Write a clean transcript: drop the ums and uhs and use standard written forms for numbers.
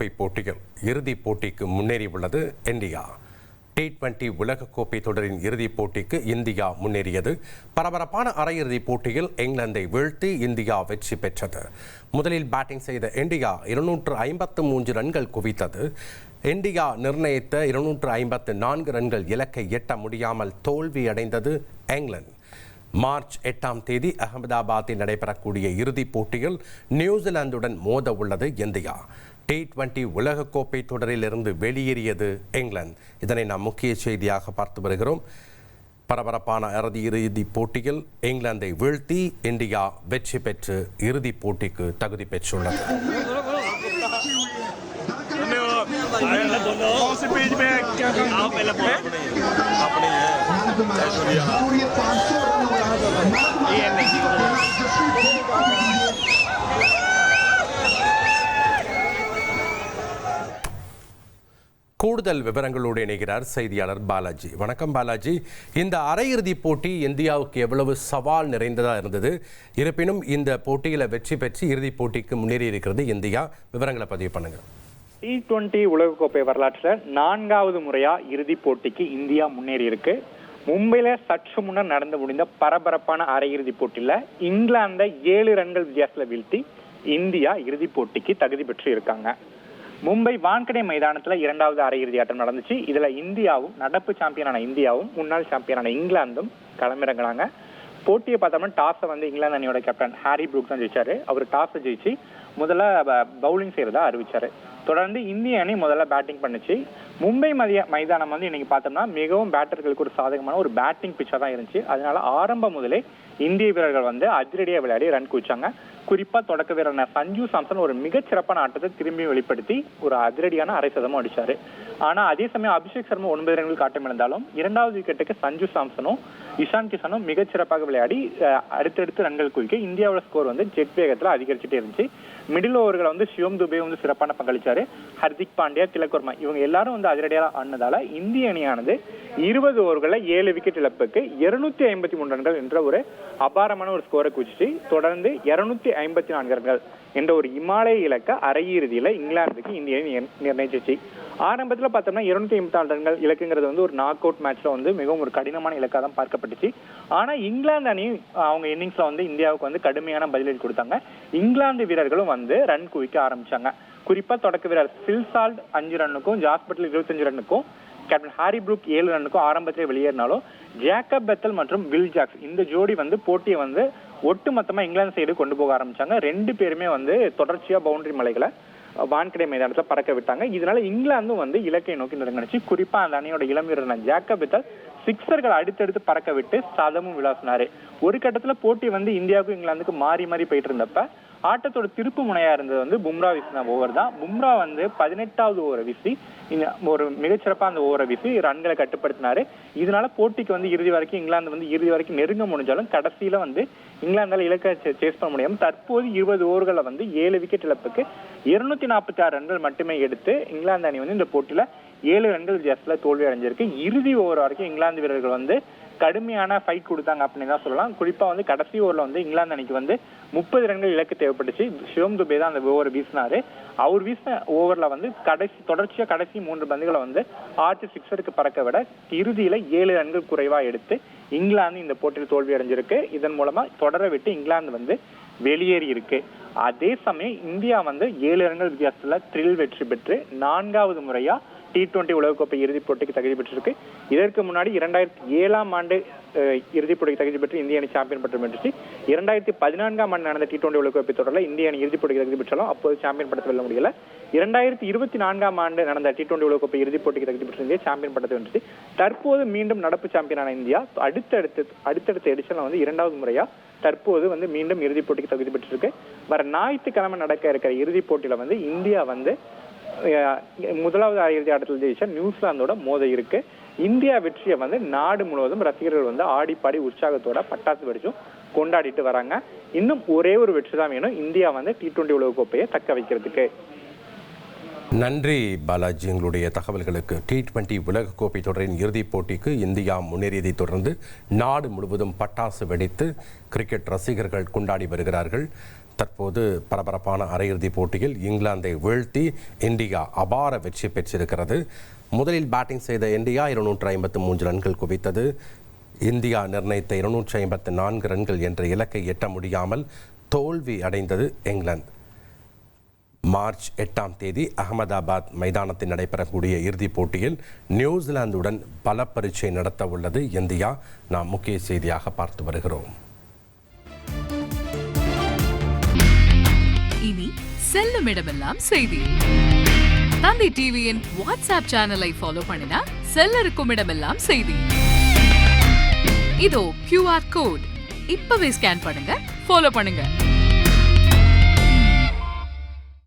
உலகக்கோப்பை போட்டியில் இறுதிப் போட்டிக்கு முன்னேறியுள்ளது இந்தியா. T20 உலகக்கோப்பை தொடரின் இறுதிப் போட்டிக்கு இந்தியா முன்னேறியது. பரபரப்பான அரையிறுதிப் போட்டியில் இங்கிலாந்தை வீழ்த்தி இந்தியா வெற்றி பெற்றது. முதலில் பேட்டிங் செய்த இந்தியா 253 ரன்கள் குவித்தது. இந்தியா நிர்ணயித்த 254 ரன்கள் இலக்கை எட்ட முடியாமல் தோல்வியடைந்தது இங்கிலாந்து. மார்ச் 8ஆம் தேதி அகமதாபாத்தில் நடைபெறக்கூடிய இறுதிப் போட்டியில் நியூசிலாந்துடன் மோத உள்ளது இந்தியா. T20 உலகக்கோப்பை தொடரிலிருந்து வெளியேறியது இங்கிலாந்து. இதனை நாம் முக்கிய செய்தியாக பார்த்து வருகிறோம். பரபரப்பான இறுதிப் போட்டியில் இங்கிலாந்தை வீழ்த்தி இந்தியா வெற்றி பெற்று இறுதிப் போட்டிக்கு தகுதி பெற்றுள்ளது. கூடுதல் விவரங்களோடு இணைகிறார் செய்தியாளர் பாலாஜி. வணக்கம் பாலாஜி. இந்த அரையிறுதிப் போட்டி இந்தியாவுக்கு எவ்வளவு சவால் நிறைந்ததாக இருந்தது? இருப்பினும் இந்த போட்டியில் வெற்றி பெற்று இறுதிப் போட்டிக்கு முன்னேறி இருக்கிறது இந்தியா. விவரங்களை பதிவு பண்ணுங்க. T20 உலகக்கோப்பை வரலாற்றில் 4வது முறையா இறுதிப் போட்டிக்கு இந்தியா முன்னேறி இருக்கு. மும்பையில சற்று முன்னர் நடந்து முடிந்த பரபரப்பான அரையிறுதிப் போட்டியில இங்கிலாந்தை 7 ரன்கள் வித்தியாசத்துல வீழ்த்தி இந்தியா இறுதிப் போட்டிக்கு தகுதி பெற்று இருக்காங்க. மும்பை வான்கடே மைதானத்துல 2வது அரையிறுதி ஆட்டம் நடந்துச்சு. இதுல இந்தியாவும் நடப்பு சாம்பியனான இந்தியாவும் முன்னாள் சாம்பியனான இங்கிலாந்தும் களமிறங்கினாங்க. போட்டியை பார்த்தோம்னா டாஸை இங்கிலாந்து அணியோட கேப்டன் ஹாரி ப்ரூக் தான் ஜெயிச்சாரு. அவர் டாஸை ஜெயிச்சு முதல்ல பவுலிங் செய்யறதா அறிவிச்சாரு. தொடர்ந்து இந்திய அணி முதல்ல பேட்டிங் பண்ணுச்சு. மும்பை மைதானம் இன்னைக்கு பார்த்தோம்னா மிகவும் பேட்டர்களுக்கு ஒரு சாதகமான ஒரு பேட்டிங் பிச்சா தான் இருந்துச்சு. அதனால ஆரம்பம் முதலே இந்திய வீரர்கள் அதிரடியா விளையாடி ரன் குவிச்சாங்க. குறிப்பா தொடக்க வீரரான சஞ்சு சாம்சன் ஒரு மிகச்சிறப்பான ஆட்டத்தை திரும்பி வெளிப்படுத்தி ஒரு அதிரடியான அரை சதமும் அடிச்சாரு. ஆனா அதே சமயம் அபிஷேக் சர்மா 9 ரன்கள் ஆட்டம் இழந்தாலும் 2வது விக்கெட்டுக்கு சஞ்சு சாம்சனும் இஷான் கிஷனும் மிகச்சிறப்பாக விளையாடி அடுத்தடுத்து ரன்கள் குவிக்க இந்தியாவோட ஸ்கோர் ஜெட் வேகத்துல அதிகரிச்சுட்டே இருந்துச்சு. மிடில் ஓவர்களை சிவம் துபே சிறப்பான பங்களிச்சாரு. ஹர்திக் பாண்டியா, திலக் வர்மா இவங்க எல்லாரும் அதிரடியாக ஆனதால இந்திய அணியானது 20 ஓவர்களில் 7 விக்கெட் இழப்புக்கு 253 ரன்கள் என்ற ஒரு அபாரமான ஒரு ஸ்கோரை குவிச்சு தொடர்ந்து 254 ரன்கள் என்ற ஒரு இமாலய இலக்க அரையிறுதியில இங்கிலாந்துக்கு இந்திய அணி நிர்ணயிச்சிச்சு. ஆரம்பத்துல பார்த்தோம்னா 254 ரன்கள் இலக்குங்கிறது ஒரு நாக் அவுட் மேட்ச்ல மிகவும் ஒரு கடினமான இலக்காக தான் பார்க்கப்பட்டுச்சு. ஆனா இங்கிலாந்து அணி அவங்க இன்னிங்ஸ்ல இந்தியாவுக்கு கடுமையான பதிலடி கொடுத்தாங்க. இங்கிலாந்து வீரர்களும் ரன் குவிக்க ஆரம்பிச்சாங்க. குறிப்பா தொடக்க வீரர் பில் சால்ட் 5 ரன்னுக்கும் ஜாஸ் பட்லர் 25 ரன்னுக்கும் கேப்டன் ஹாரி ப்ரூக் 7 ரன்னுக்கும் ஆரம்பத்திலே வெளியேறினாலும் ஜேக்கப் பெத்தல் மற்றும் வில் ஜாக்ஸ் இந்த ஜோடி போட்டியை ஒட்டுமொத்தமா இங்கிலாந்து சைடு கொண்டு போக ஆரம்பிச்சாங்க. 2 பேருமே தொடர்ச்சியா பவுண்டரி மலைகளை வான்கடை மைதானத்துல பறக்க விட்டாங்க. இதனால இங்கிலாந்தும் இலக்கை நோக்கி நெருங்கிச்சு. குறிப்பா அந்த அணியோட இளம் வீரர் ஜேக்கப் பெத்தல் சிக்ஸர்கள் அடுத்தடுத்து பறக்க விட்டு சதமும் விளாசினாரு. ஒரு கட்டத்துல போட்டி இந்தியாவுக்கும் இங்கிலாந்துக்கு மாறி மாறி போயிட்டு இருந்தப்ப ஆட்டத்தோட திருப்பு முனையா இருந்தது பும்ரா வீசின ஓவர் தான். பும்ரா 18வது ஓவரை வீசி ஒரு மிகச்சிறப்பா அந்த ஓவரை வீசி ரன்களை கட்டுப்படுத்தினாரு. இதனால போட்டிக்கு இறுதி வரைக்கும் இங்கிலாந்து இறுதி வரைக்கும் நெருங்க முடிஞ்சாலும் கடைசியில இங்கிலாந்தால இலக்கை சேஸ் பண்ண முடியாம தற்போது 20 ஓவர்களை 7 விக்கெட் இழப்புக்கு 246 ரன்கள் மட்டுமே எடுத்து இங்கிலாந்து அணி இந்த போட்டியில 7 ரன்கள் வித்தியாசத்துல தோல்வி அடைஞ்சிருக்கு. இறுதி ஓவர் வரைக்கும் இங்கிலாந்து வீரர்கள் கடுமையான ஃபைட் கொடுத்தாங்க அப்படின்னு தான் சொல்லலாம். குறிப்பா கடைசி ஓவர்ல இங்கிலாந்து அணிக்கு 30 ரன்கள் இலக்கு தேவைப்பட்டுச்சு. சிவம் துபே தான் அந்த ஓவரை வீசினாரு. அவர் வீசின ஓவர்ல தொடர்ச்சியா கடைசி 3 பந்துகளை ஆர்ச்சி சிக்ஸருக்கு பறக்க விட இறுதியில 7 ரன்கள் குறைவா எடுத்து இங்கிலாந்து இந்த போட்டியில் தோல்வி அடைஞ்சிருக்கு. இதன் மூலமா தொடர விட்டு இங்கிலாந்து வெளியேறி இருக்கு. அதே சமயம் இந்தியா 7 ரன்கள் வித்தியாசத்துல த்ரில் வெற்றி பெற்று 4வது முறையா T20 உலகக்கோப்பை இறுதிப் போட்டிக்கு தகுதி பெற்றிருக்கு. இதற்கு முன்னாடி 2007ஆம் ஆண்டு இறுதிப் போட்டிக்கு தகுதி பெற்று இந்திய அணி சாம்பியன் பட்டம் வென்றுச்சு. 2014ஆம் ஆண்டு நடந்த T20 உலகக்கோப்பை தொடரில் இந்திய அணி இறுதிப் போட்டிக்கு தகுதி பெற்றாலும் அப்போது சாம்பியன் பட்டத்தை வெல்ல முடியல. 2024ஆம் ஆண்டு நடந்த T20 உலகக்கோப்பை இறுதிப் போட்டிக்கு தகுதி பெற்ற இந்தியா சாம்பியன் பட்டத்தை வென்றுச்சு. தற்போது மீண்டும் நடப்பு சாம்பியனான இந்தியா அடுத்தடுத்த எடிஷன்ல 2வது முறையா தற்போது மீண்டும் இறுதிப் போட்டிக்கு தகுதி பெற்றிருக்கு. வர ஞாயிற்றுக்கிழமை நடக்க இருக்கிற இறுதிப் போட்டியில இந்தியா 1வது அரையிறுதி ஆட்டத்தில் ஜெயிச்சா நியூசிலாந்தோட மோத இருக்கு. இந்தியா வெற்றியை நாடு முழுவதும் ரசிகர்கள் ஆடி பாடி உற்சாகத்தோட பட்டாசு வெடிச்சும் கொண்டாடிட்டு வராங்க. இன்னும் ஒரே ஒரு வெற்றி தான் வேணும் இந்தியா T20 உலகக்கோப்பையை தக்க வைக்கிறதுக்கு. நன்றி பாலாஜி, உங்களுடைய தகவல்களுக்கு. T20 உலகக்கோப்பை தொடரின் இறுதிப் போட்டிக்கு இந்தியா முன்னேறியதை தொடர்ந்து நாடு முழுவதும் பட்டாசு வெடித்து கிரிக்கெட் ரசிகர்கள் கொண்டாடி வருகிறார்கள். தற்போது பரபரப்பான அரையிறுதிப் போட்டியில் இங்கிலாந்தை வீழ்த்தி இந்தியா அபார வெற்றி பெற்றிருக்கிறது. முதலில் பேட்டிங் செய்த இந்தியா 253 ரன்கள் குவித்தது. இந்தியா நிர்ணயித்த 254 ரன்கள் என்ற இலக்கை எட்ட முடியாமல் தோல்வி அடைந்தது இங்கிலாந்து. மார்ச் 8ஆம் தேதி அகமதாபாத் மைதானத்தில் நடைபெறக்கூடிய இறுதிப் போட்டியில் நியூசிலாந்துடன் பல பரீட்சை நடத்த உள்ளது இந்தியா. நாம் முக்கிய செய்தியாக பார்த்து வருகிறோம். இனி செல்லும் இடமெல்லாம் செய்தி. தந்தி டிவியின் வாட்ஸ்அப் சேனலை ஃபாலோ பண்ணினா செல்ல இருக்கும் இடமெல்லாம் செய்தி. இதோ QR கோட் இப்பவே ஸ்கேன் பண்ணுங்க, ஃபாலோ பண்ணுங்க.